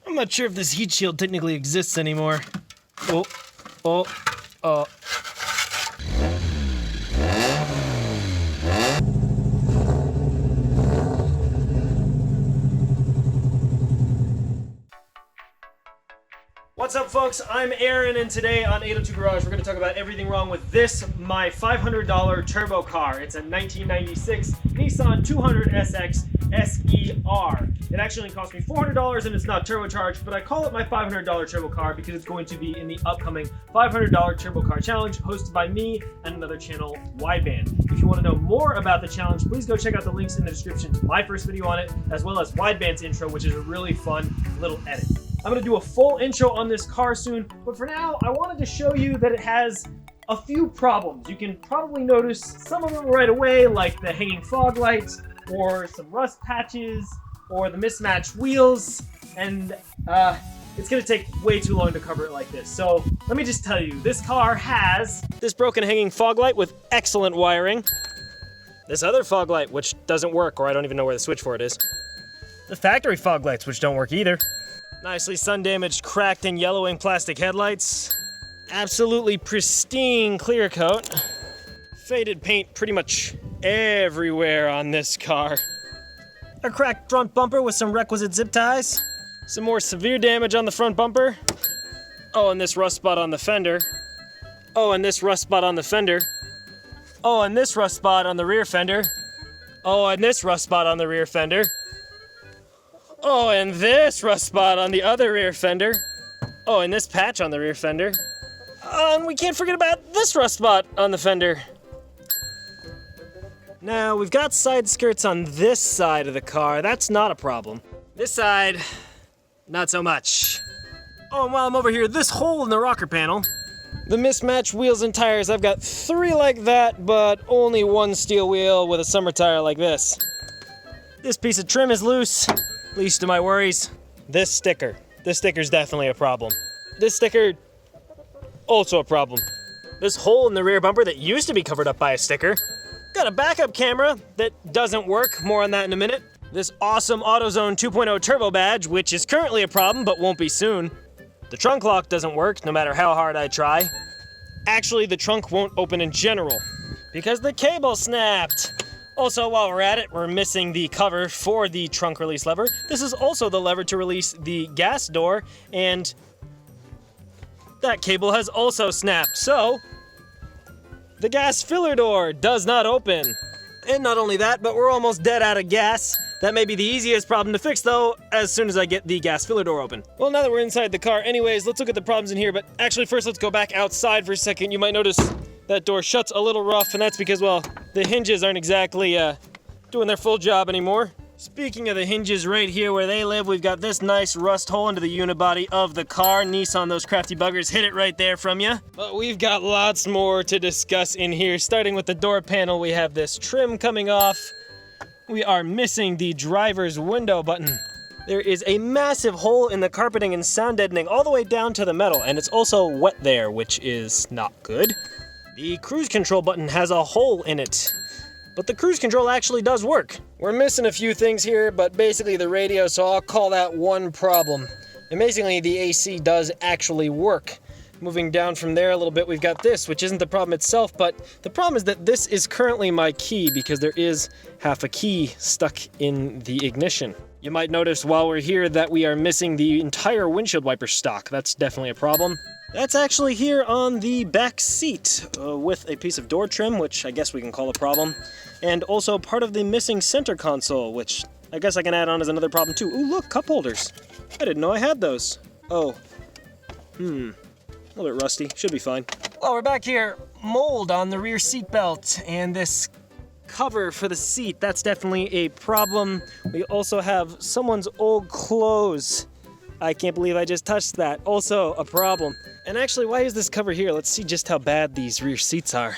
I'm not sure if this heat shield technically exists anymore. Oh. What's up, folks? I'm Aaron, and today on 802 Garage, we're going to talk about everything wrong with this, my $500 turbo car. It's a 1996 Nissan 200SX SER. It actually cost me $400 and it's not turbocharged, but I call it my $500 turbo car because it's going to be in the upcoming $500 turbo car challenge hosted by me and another channel, Wideband. If you want to know more about the challenge, please go check out the links in the description to my first video on it, as well as Wideband's intro, which is a really fun little edit. I'm going to do a full intro on this car soon, but for now, I wanted to show you that it has a few problems. You can probably notice some of them right away, like the hanging fog lights, or some rust patches, or the mismatched wheels, and it's going to take way too long to cover it like this. So let me just tell you, this car has this broken hanging fog light with excellent wiring, this other fog light which doesn't work, or I don't even know where the switch for it is, the factory fog lights which don't work either, nicely sun-damaged, cracked, and yellowing plastic headlights. Absolutely pristine clear coat. Faded paint pretty much everywhere on this car. A cracked front bumper with some requisite zip ties. Some more severe damage on the front bumper. Oh, and this rust spot on the fender. Oh, and this rust spot on the fender. Oh, and this rust spot on the rear fender. Oh, and this rust spot on the rear fender. Oh, and this rust spot on the other rear fender. Oh, and this patch on the rear fender. And we can't forget about this rust spot on the fender. Now, we've got side skirts on this side of the car. That's not a problem. This side, not so much. Oh, and while I'm over here, this hole in the rocker panel. The mismatched wheels and tires, I've got 3 like that, but only 1 steel wheel with a summer tire like this. This piece of trim is loose. Least of my worries. This sticker's definitely a problem. This sticker, also a problem. This hole in the rear bumper that used to be covered up by a sticker. Got a backup camera that doesn't work, more on that in a minute. This awesome AutoZone 2.0 turbo badge, which is currently a problem but won't be soon. The trunk lock doesn't work no matter how hard I try. Actually, the trunk won't open in general because the cable snapped. Also, while we're at it, we're missing the cover for the trunk release lever. This is also the lever to release the gas door, and that cable has also snapped. So, the gas filler door does not open. And not only that, but we're almost dead out of gas. That may be the easiest problem to fix, though, as soon as I get the gas filler door open. Well, now that we're inside the car anyways, let's look at the problems in here. But actually, first, let's go back outside for a second. You might notice that door shuts a little rough, and that's because, well, the hinges aren't exactly doing their full job anymore. Speaking of the hinges right here where they live, we've got this nice rust hole into the unibody of the car. Nissan, those crafty buggers, hit it right there from you. But we've got lots more to discuss in here. Starting with the door panel, we have this trim coming off. We are missing the driver's window button. There is a massive hole in the carpeting and sound deadening all the way down to the metal, and it's also wet there, which is not good. The cruise control button has a hole in it, but the cruise control actually does work. We're missing a few things here, but basically the radio, so I'll call that one problem. Amazingly, the AC does actually work. Moving down from there a little bit, we've got this, which isn't the problem itself, but the problem is that this is currently my key because there is half a key stuck in the ignition. You might notice while we're here that we are missing the entire windshield wiper stock. That's definitely a problem. That's actually here on the back seat with a piece of door trim, which I guess we can call a problem, and also part of the missing center console, which I guess I can add on as another problem too. Ooh, look, cup holders. I didn't know I had those. Oh. A little bit rusty. Should be fine. Well, we're back here. Mold on the rear seat belt and this cover for the seat. That's definitely a problem. We also have someone's old clothes. I can't believe I just touched that. Also a problem. And actually, why is this cover here? Let's see just how bad these rear seats are.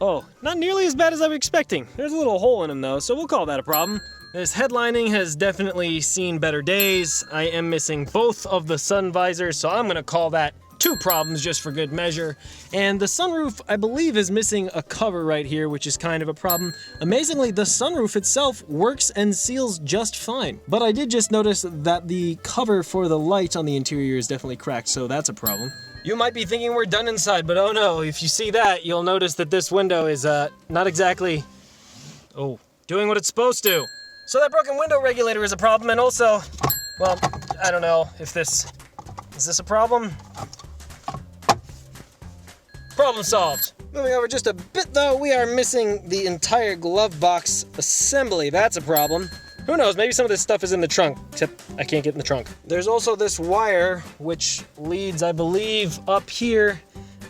Oh, not nearly as bad as I was expecting. There's a little hole in them though, so we'll call that a problem. This headlining has definitely seen better days. I am missing both of the sun visors, so I'm gonna call that 2 problems just for good measure. And the sunroof, I believe, is missing a cover right here, which is kind of a problem. Amazingly, the sunroof itself works and seals just fine. But I did just notice that the cover for the light on the interior is definitely cracked, so that's a problem. You might be thinking we're done inside, but oh no, if you see that, you'll notice that this window is not exactly, doing what it's supposed to. So that broken window regulator is a problem, and also, well, I don't know if is this a problem? Problem solved. Moving over just a bit though, we are missing the entire glove box assembly. That's a problem. Who knows, maybe some of this stuff is in the trunk, except I can't get in the trunk. There's also this wire, which leads, I believe, up here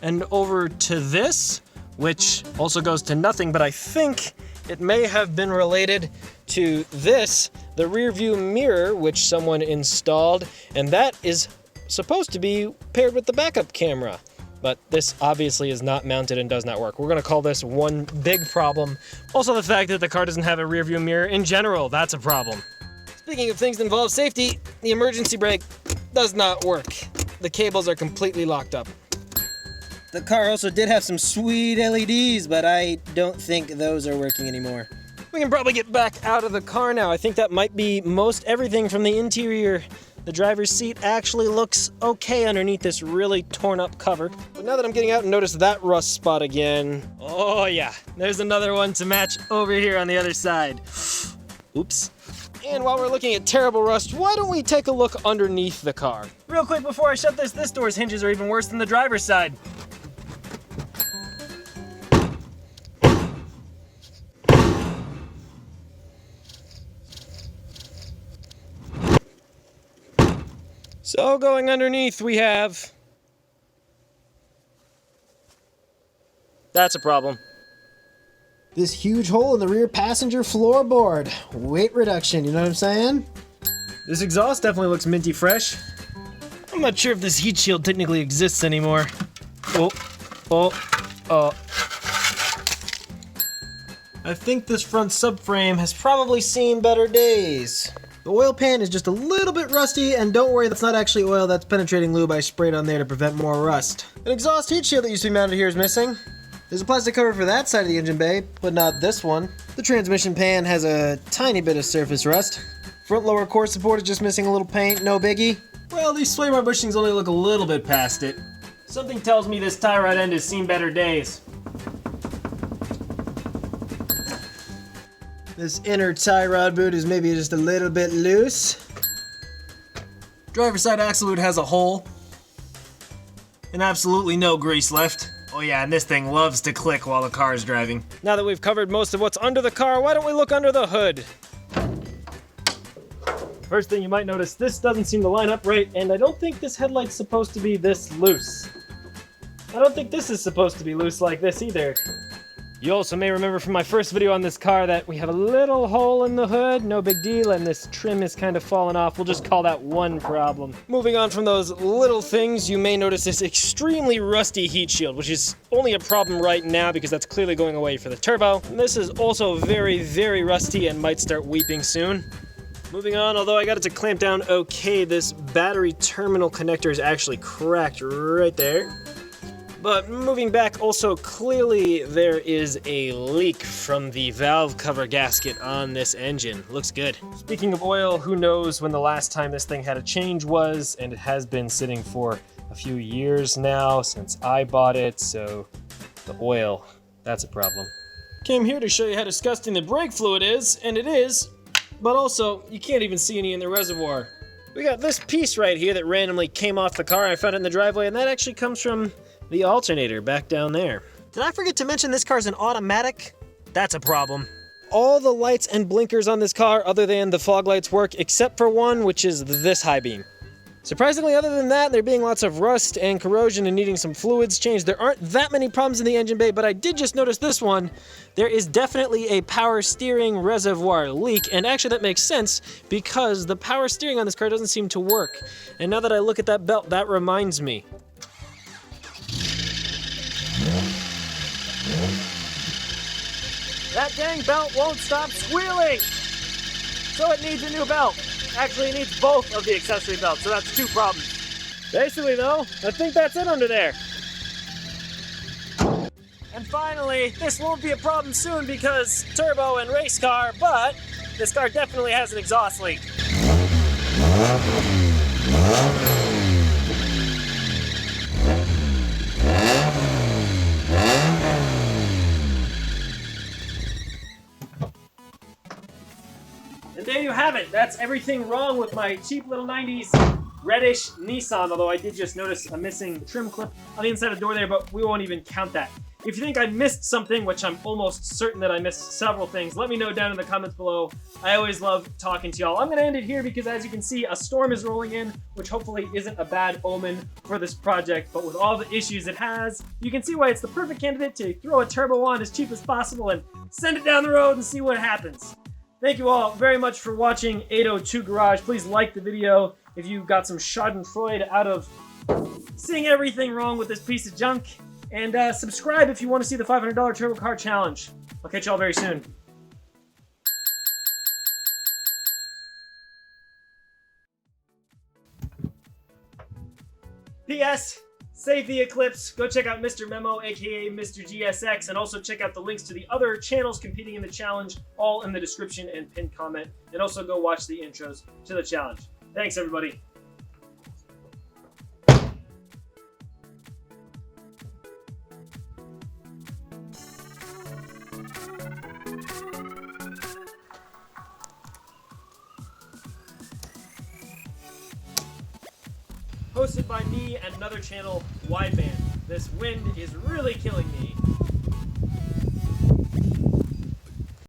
and over to this, which also goes to nothing, but I think it may have been related to this, the rear view mirror, which someone installed, and that is supposed to be paired with the backup camera. But this obviously is not mounted and does not work. We're gonna call this one big problem. Also the fact that the car doesn't have a rear view mirror in general, that's a problem. Speaking of things that involve safety, the emergency brake does not work. The cables are completely locked up. The car also did have some sweet LEDs, but I don't think those are working anymore. We can probably get back out of the car now. I think that might be most everything from the interior. The driver's seat actually looks okay underneath this really torn up cover. But now that I'm getting out and notice that rust spot again, oh yeah, there's another one to match over here on the other side. Oops. And while we're looking at terrible rust, why don't we take a look underneath the car? Real quick before I shut this door's hinges are even worse than the driver's side. So going underneath, we have... That's a problem. This huge hole in the rear passenger floorboard. Weight reduction, you know what I'm saying? This exhaust definitely looks minty fresh. I'm not sure if this heat shield technically exists anymore. I think this front subframe has probably seen better days. The oil pan is just a little bit rusty, and don't worry, that's not actually oil, that's penetrating lube I sprayed on there to prevent more rust. An exhaust heat shield that used to be mounted here is missing. There's a plastic cover for that side of the engine bay, but not this one. The transmission pan has a tiny bit of surface rust. Front lower core support is just missing a little paint, no biggie. Well, these sway bar bushings only look a little bit past it. Something tells me this tie rod end has seen better days. This inner tie rod boot is maybe just a little bit loose. Driver's side axle boot has a hole. And absolutely no grease left. Oh yeah, and this thing loves to click while the car is driving. Now that we've covered most of what's under the car, why don't we look under the hood? First thing you might notice, this doesn't seem to line up right, and I don't think this headlight's supposed to be this loose. I don't think this is supposed to be loose like this either. You also may remember from my first video on this car that we have a little hole in the hood, no big deal, and this trim is kind of fallen off. We'll just call that one problem. Moving on from those little things, you may notice this extremely rusty heat shield, which is only a problem right now because that's clearly going away for the turbo. And this is also very, very rusty and might start weeping soon. Moving on, although I got it to clamp down okay, this battery terminal connector is actually cracked right there. But moving back, also clearly there is a leak from the valve cover gasket on this engine. Looks good. Speaking of oil, who knows when the last time this thing had a change was, and it has been sitting for a few years now since I bought it, so the oil, that's a problem. Came here to show you how disgusting the brake fluid is, and it is, but also you can't even see any in the reservoir. We got this piece right here that randomly came off the car. I found it in the driveway, and that actually comes from the alternator back down there. Did I forget to mention this car's an automatic? That's a problem. All the lights and blinkers on this car other than the fog lights work except for one, which is this high beam. Surprisingly, other than that, there being lots of rust and corrosion and needing some fluids changed, there aren't that many problems in the engine bay, but I did just notice this one. There is definitely a power steering reservoir leak, and actually that makes sense because the power steering on this car doesn't seem to work. And now that I look at that belt, that reminds me. That dang belt won't stop squealing! So it needs a new belt. Actually, it needs both of the accessory belts, so that's two problems. Basically though, I think that's it under there. And finally, this won't be a problem soon because turbo and race car, but this car definitely has an exhaust leak. And there you have it. That's everything wrong with my cheap little 90s reddish Nissan, although I did just notice a missing trim clip on the inside of the door there, but we won't even count that. If you think I missed something, which I'm almost certain that I missed several things, let me know down in the comments below. I always love talking to y'all. I'm going to end it here because, as you can see, a storm is rolling in, which hopefully isn't a bad omen for this project, but with all the issues it has, you can see why it's the perfect candidate to throw a turbo on as cheap as possible and send it down the road and see what happens. Thank you all very much for watching 802 Garage. Please like the video if you got some schadenfreude out of seeing everything wrong with this piece of junk. And subscribe if you want to see the $500 Turbo Car Challenge. I'll catch y'all very soon. P.S. Save the Eclipse. Go check out Mr. Memo, aka Mr. GSX, and also check out the links to the other channels competing in the challenge, all in the description and pinned comment. And also go watch the intros to the challenge. Thanks, everybody. Hosted by me and another channel, Wideband. This wind is really killing me.